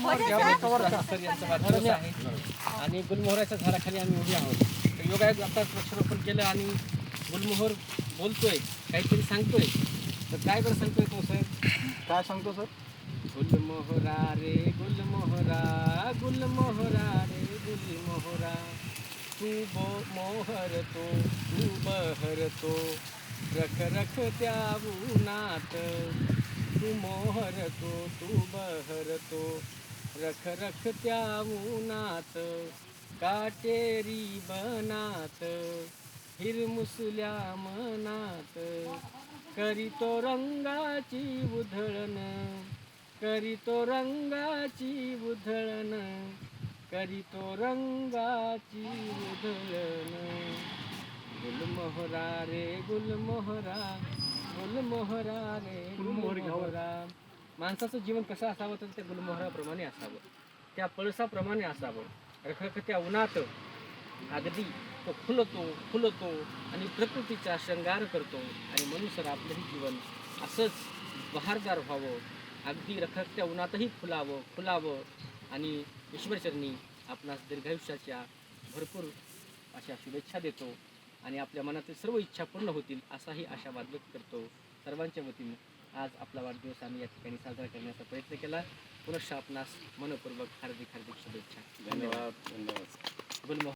Sir यांचा वाढदिवस आहे आणि गुलमोहराच्या झाडाखाली आम्ही उभे आहोत. तर योगायोग आता वृक्षारोपण केलं आणि गुलमोहर बोलतोय, काहीतरी सांगतोय. तर काय बरं सांगतोय तो सर? काय सांगतो सर? गुलमोहरा रे गुलमोहरा, गुलमोहरा रे गुलमोहरा, तू मोहरतो तू बहरतो, रख रख त्या उन्हात. तू मोहरतो तू बहरतो, रख रख त्या उन्हात. काटेरी बनात हिरमुसल्या मनात, करीतो रंगाची उधळण, करीतो रंगाची उधळण, करीतो रंगाची उधळण. गुलमोहरा रे गुलमोहरा, गुलमोहरा रे गुलमोहरा. माणसाचं जीवन कसं असावं तर त्या गुलमोहराप्रमाणे असावं, त्या पळसाप्रमाणे असावं. रखरखत्या उन्हात अगदी तो फुलतो फुलतो आणि प्रकृतीचा शृंगार करतो. आणि म्हणून सर आपलंही जीवन असंच बहारदार व्हावं, अगदी रखरखत्या उन्हातही फुलावं फुलावं. आणि ईश्वरचरणी आपणास दीर्घायुष्याच्या भरपूर अशा शुभेच्छा देतो आणि आपल्या मनातील सर्व इच्छा पूर्ण होतील असाही आशावाद व्यक्त करतो. सर्वांच्या वतीने आज आपला वाढदिवस आम्ही या ठिकाणी साजरा करण्याचा प्रयत्न केला. पुनश्च आपणास मनपूर्वक हार्दिक हार्दिक शुभेच्छा. धन्यवाद. धन्यवाद. गुलमोहर